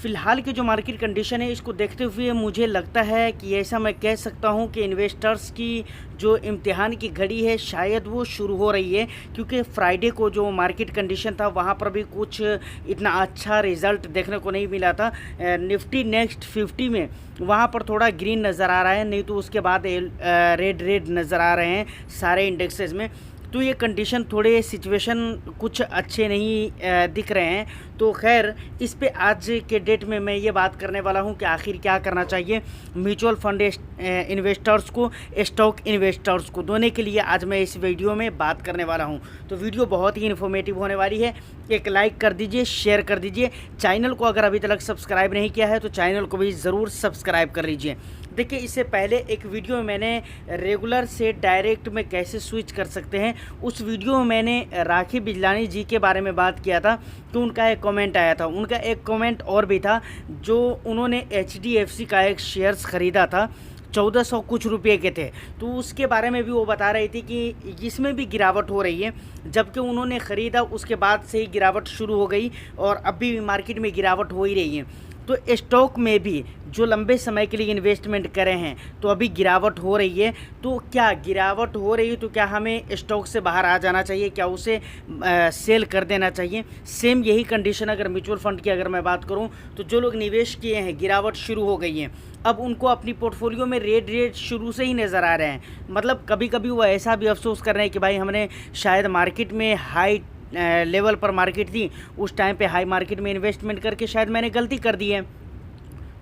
फ़िलहाल की जो मार्केट कंडीशन है इसको देखते हुए मुझे लगता है कि ऐसा मैं कह सकता हूँ कि इन्वेस्टर्स की जो इम्तिहान की घड़ी है शायद वो शुरू हो रही है, क्योंकि फ्राइडे को जो मार्केट कंडीशन था वहाँ पर भी कुछ इतना अच्छा रिज़ल्ट देखने को नहीं मिला था। निफ्टी नेक्स्ट 50 में वहाँ पर थोड़ा ग्रीन नज़र आ रहा है, नहीं तो उसके बाद रेड रेड नज़र आ रहे हैं सारे इंडेक्सेस में। तो ये कंडीशन थोड़े सिचुएशन कुछ अच्छे नहीं दिख रहे हैं। तो खैर इस पे आज के डेट में मैं ये बात करने वाला हूँ कि आखिर क्या करना चाहिए म्यूचुअल फंड इन्वेस्टर्स को, स्टॉक इन्वेस्टर्स को, दोनों के लिए आज मैं इस वीडियो में बात करने वाला हूँ। तो वीडियो बहुत ही इन्फॉर्मेटिव होने वाली है। एक लाइक कर दीजिए, शेयर कर दीजिए, चैनल को अगर अभी तक सब्सक्राइब नहीं किया है तो चैनल को भी ज़रूर सब्सक्राइब कर लीजिए। देखिए, इससे पहले एक वीडियो में मैंने रेगुलर से डायरेक्ट में कैसे स्विच कर सकते हैं, उस वीडियो में मैंने राखी बिजलानी जी के बारे में बात किया था। तो उनका एक कमेंट आया था, उनका एक कमेंट और भी था, जो उन्होंने HDFC का एक शेयर्स ख़रीदा था 1400 कुछ रुपये के थे। तो उसके बारे में भी वो बता रही थी कि इसमें भी गिरावट हो रही है, जबकि उन्होंने ख़रीदा उसके बाद से ही गिरावट शुरू हो गई और अभी भी मार्केट में गिरावट हो ही रही है। तो स्टॉक में भी जो लंबे समय के लिए इन्वेस्टमेंट करे हैं तो अभी गिरावट हो रही है। तो क्या गिरावट हो रही है तो क्या हमें स्टॉक से बाहर आ जाना चाहिए, क्या उसे सेल कर देना चाहिए? सेम यही कंडीशन अगर म्यूचुअल फंड की अगर मैं बात करूं तो जो लोग निवेश किए हैं, गिरावट शुरू हो गई है, अब उनको अपनी पोर्टफोलियो में रेड रेड शुरू से ही नज़र आ रहे हैं। मतलब कभी कभी वो ऐसा भी अफसोस कर रहे हैं कि भाई हमने शायद मार्केट में हाई लेवल पर मार्केट थी, उस टाइम पे हाई मार्केट में इन्वेस्टमेंट करके शायद मैंने गलती कर दी है।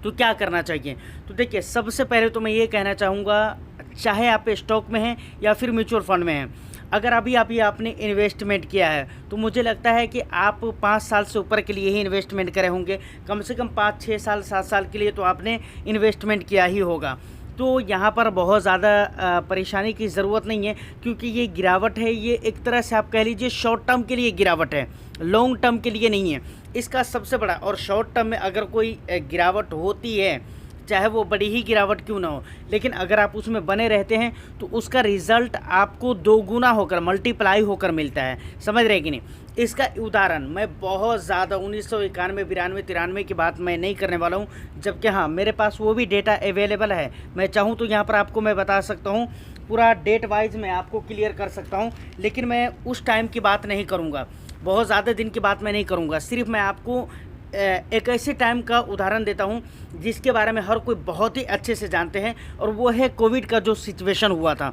तो क्या करना चाहिए? तो देखिए, सबसे पहले तो मैं ये कहना चाहूँगा, चाहे आप स्टॉक में हैं या फिर म्यूचुअल फंड में हैं, अगर अभी आपने इन्वेस्टमेंट किया है तो मुझे लगता है कि आप 5 साल से ऊपर के लिए ही इन्वेस्टमेंट करे होंगे, कम से कम 5, 6 साल, 7 साल के लिए तो आपने इन्वेस्टमेंट किया ही होगा। तो यहाँ पर बहुत ज़्यादा परेशानी की ज़रूरत नहीं है, क्योंकि ये गिरावट है, ये एक तरह से आप कह लीजिए शॉर्ट टर्म के लिए गिरावट है, लॉन्ग टर्म के लिए नहीं है। इसका सबसे बड़ा, और शॉर्ट टर्म में अगर कोई गिरावट होती है, चाहे वो बड़ी ही गिरावट क्यों ना हो, लेकिन अगर आप उसमें बने रहते हैं तो उसका रिज़ल्ट आपको 2 गुना होकर, मल्टीप्लाई होकर मिलता है। समझ रहे कि नहीं? इसका उदाहरण मैं बहुत ज़्यादा 1991, 92, 93 की बात मैं नहीं करने वाला हूँ, जबकि हाँ मेरे पास वो भी डेटा अवेलेबल है। मैं चाहूँ तो यहाँ पर आपको मैं बता सकता हूँ, पूरा डेट वाइज मैं आपको क्लियर कर सकता हूँ, लेकिन मैं उस टाइम की बात नहीं करूँगा, बहुत ज़्यादा दिन की बात मैं नहीं करूँगा। सिर्फ मैं आपको एक ऐसे टाइम का उदाहरण देता हूं जिसके बारे में हर कोई बहुत ही अच्छे से जानते हैं, और वो है कोविड का जो सिचुएशन हुआ था।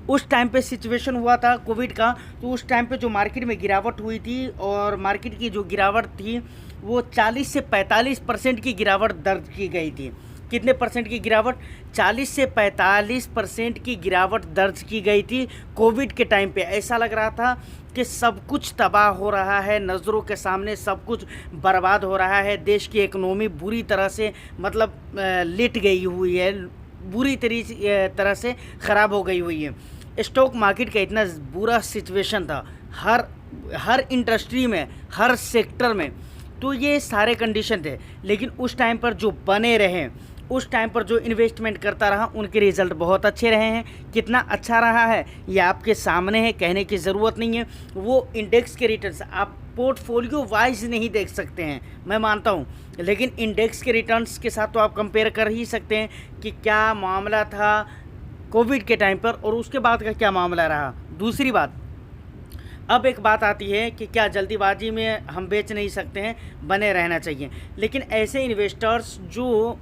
उस टाइम पे सिचुएशन हुआ था कोविड का, तो उस टाइम पे जो मार्केट में गिरावट हुई थी, और मार्केट की जो गिरावट थी वो 40 से 45% की गिरावट दर्ज की गई थी। कितने परसेंट की गिरावट? 40 से 45% की गिरावट दर्ज की गई थी कोविड के टाइम पे। ऐसा लग रहा था कि सब कुछ तबाह हो रहा है, नज़रों के सामने सब कुछ बर्बाद हो रहा है, देश की इकोनॉमी बुरी तरह से मतलब लिट गई हुई है, बुरी तरह से ख़राब हो गई हुई है। स्टॉक मार्केट का इतना बुरा सिचुएशन था हर इंडस्ट्री में, हर सेक्टर में। तो ये सारे कंडीशन थे, लेकिन उस टाइम पर जो बने रहे, उस टाइम पर जो इन्वेस्टमेंट करता रहा, उनके रिज़ल्ट बहुत अच्छे रहे हैं। कितना अच्छा रहा है ये आपके सामने है, कहने की ज़रूरत नहीं है। वो इंडेक्स के रिटर्न्स आप पोर्टफोलियो वाइज नहीं देख सकते हैं, मैं मानता हूँ, लेकिन इंडेक्स के रिटर्न्स के साथ तो आप कंपेयर कर ही सकते हैं कि क्या मामला था कोविड के टाइम पर और उसके बाद का क्या मामला रहा। दूसरी बात, अब एक बात आती है कि क्या जल्दीबाजी में हम बेच नहीं सकते हैं, बने रहना चाहिए। लेकिन ऐसे इन्वेस्टर्स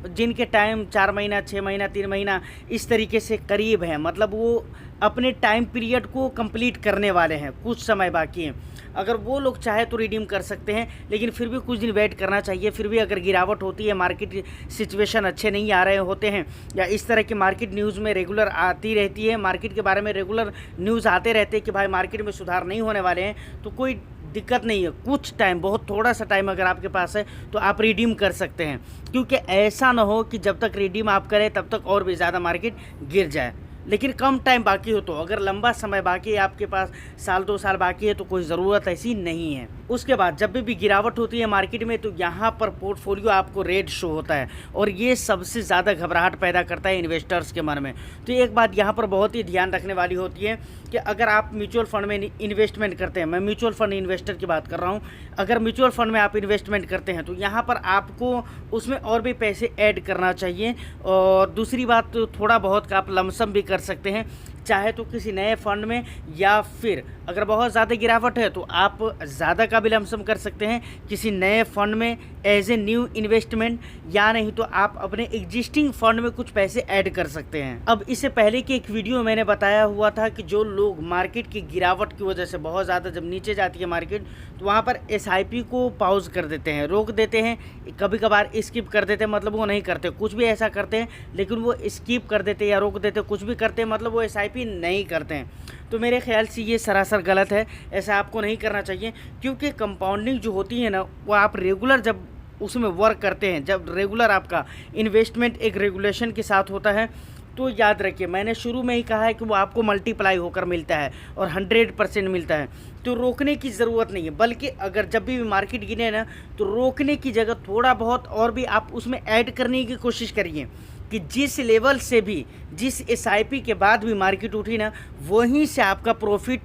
जिनके टाइम 4 महीना, 6 महीना, 3 महीना इस तरीके से करीब हैं, मतलब वो अपने टाइम पीरियड को कंप्लीट करने वाले हैं, कुछ समय बाकी है, अगर वो लोग चाहे तो रिडीम कर सकते हैं, लेकिन फिर भी कुछ दिन वेट करना चाहिए। फिर भी अगर गिरावट होती है, मार्केट सिचुएशन अच्छे नहीं आ रहे होते हैं, या इस तरह की मार्केट न्यूज़ में रेगुलर आती रहती है, मार्केट के बारे में रेगुलर न्यूज़ आते रहते हैं कि भाई मार्केट में सुधार नहीं होने वाले हैं, तो कोई दिक्कत नहीं है। कुछ टाइम, बहुत थोड़ा सा टाइम अगर आपके पास है तो आप रिडीम कर सकते हैं, क्योंकि ऐसा ना हो कि जब तक रिडीम आप करें तब तक और भी ज़्यादा मार्केट गिर जाए। लेकिन कम टाइम बाकी हो तो, अगर लंबा समय बाकी है आपके पास, साल 2 साल बाकी है, तो कोई ज़रूरत ऐसी नहीं है। उसके बाद जब भी गिरावट होती है मार्केट में तो यहाँ पर पोर्टफोलियो आपको रेड शो होता है और ये सबसे ज़्यादा घबराहट पैदा करता है इन्वेस्टर्स के मन में। तो एक बात यहाँ पर बहुत ही ध्यान रखने वाली होती है कि अगर आप म्यूचुअल फंड में इन्वेस्टमेंट करते हैं, मैं म्यूचुअल फंड इन्वेस्टर की बात कर रहा हूँ, अगर म्यूचुअल फंड में आप इन्वेस्टमेंट करते हैं तो यहाँ पर आपको उसमें और भी पैसे ऐड करना चाहिए। और दूसरी बात, तो थोड़ा बहुत का आप लमसम भी कर सकते हैं, चाहे तो किसी नए फंड में, या फिर अगर बहुत ज़्यादा गिरावट है तो आप ज़्यादा का भी लमसम कर सकते हैं किसी नए फंड में एज ए न्यू इन्वेस्टमेंट, या नहीं तो आप अपने एग्जिस्टिंग फंड में कुछ पैसे ऐड कर सकते हैं। अब इससे पहले की एक वीडियो में मैंने बताया हुआ था कि जो लोग मार्केट की गिरावट की वजह से बहुत ज़्यादा जब नीचे जाती है मार्केट तो वहाँ पर SIP को पॉज कर देते हैं, रोक देते हैं, कभी कभार स्किप कर देते हैं, मतलब वो नहीं करते, कुछ भी ऐसा करते हैं लेकिन वो स्किप कर देते या रोक देते, कुछ भी करते हैं, मतलब वो SIP नहीं करते हैं। तो मेरे ख्याल से ये सरासर गलत है, ऐसा आपको नहीं करना चाहिए, क्योंकि कंपाउंडिंग जो होती है ना, वो आप रेगुलर जब उसमें वर्क करते हैं, जब रेगुलर आपका इन्वेस्टमेंट एक रेगुलेशन के साथ होता है, तो याद रखिए मैंने शुरू में ही कहा है कि वो आपको मल्टीप्लाई होकर मिलता है और 100% मिलता है। तो रोकने की ज़रूरत नहीं है, बल्कि अगर जब भी मार्केट गिरे ना तो रोकने की जगह थोड़ा बहुत और भी आप उसमें ऐड करने की कोशिश करिए कि जिस लेवल से भी, जिस SIP के बाद भी मार्केट उठी ना, वहीं से आपका प्रॉफिट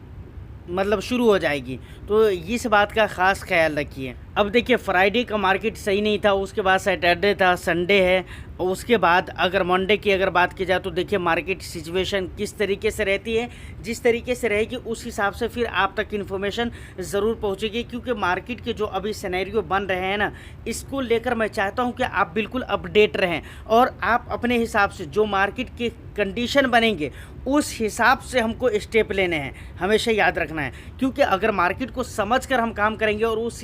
मतलब शुरू हो जाएगी। तो इस बात का ख़ास ख्याल रखिए। अब देखिए फ्राइडे का मार्केट सही नहीं था, उसके बाद सैटरडे था, संडे है, और उसके बाद अगर मंडे की अगर बात की जाए तो देखिए मार्केट सिचुएशन किस तरीके से रहती है, जिस तरीके से रहेगी उस हिसाब से फिर आप तक इन्फॉर्मेशन ज़रूर पहुंचेगी। क्योंकि मार्केट के जो अभी सिनेरियो बन रहे हैं ना, इसको लेकर मैं चाहता हूं कि आप बिल्कुल अपडेट रहें और आप अपने हिसाब से जो मार्केट के कंडीशन बनेंगे उस हिसाब से हमको स्टेप लेने हैं, हमेशा याद रखना है। क्योंकि अगर मार्केट को समझकर हम काम करेंगे और उस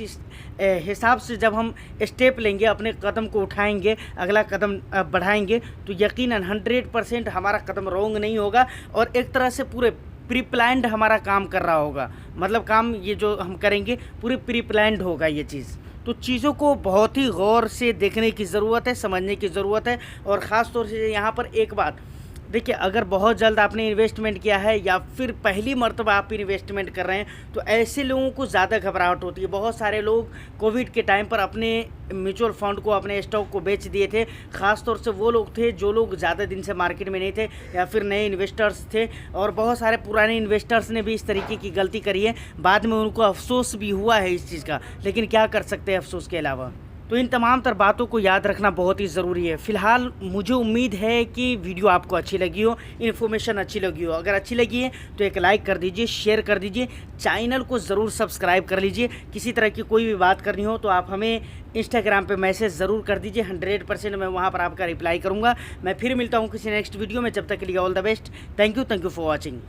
हिसाब से जब हम स्टेप लेंगे, अपने कदम को उठाएंगे, अगला कदम बढ़ाएंगे, तो यकीनन 100% हमारा कदम रॉन्ग नहीं होगा और एक तरह से पूरे प्री प्लान्ड हमारा काम कर रहा होगा। मतलब काम ये जो हम करेंगे पूरी प्री प्लान्ड होगा ये चीज़। तो चीज़ों को बहुत ही गौर से देखने की ज़रूरत है, समझने की ज़रूरत है। और ख़ास तौर से यहाँ पर एक बात देखिए, अगर बहुत जल्द आपने इन्वेस्टमेंट किया है या फिर पहली मर्तबा आप इन्वेस्टमेंट कर रहे हैं तो ऐसे लोगों को ज़्यादा घबराहट होती है। बहुत सारे लोग कोविड के टाइम पर अपने म्यूचुअल फंड को, अपने स्टॉक को बेच दिए थे। ख़ास तौर से वो लोग थे जो लोग ज़्यादा दिन से मार्केट में नहीं थे या फिर नए इन्वेस्टर्स थे, और बहुत सारे पुराने इन्वेस्टर्स ने भी इस तरीके की गलती करी है। बाद में उनको अफसोस भी हुआ है इस चीज़ का, लेकिन क्या कर सकते हैं अफसोस के अलावा। तो इन तमाम तर बातों को याद रखना बहुत ही ज़रूरी है। फ़िलहाल मुझे उम्मीद है कि वीडियो आपको अच्छी लगी हो, इन्फॉर्मेशन अच्छी लगी हो। अगर अच्छी लगी है तो एक लाइक कर दीजिए, शेयर कर दीजिए, चैनल को ज़रूर सब्सक्राइब कर लीजिए। किसी तरह की कोई भी बात करनी हो तो आप हमें इंस्टाग्राम पे मैसेज ज़रूर कर दीजिए, 100% मैं वहाँ पर आपका रिप्लाई करूँगा। मैं फिर मिलता हूँ किसी नेक्स्ट वीडियो में, जब तक के लिए all the best. Thank you for watching.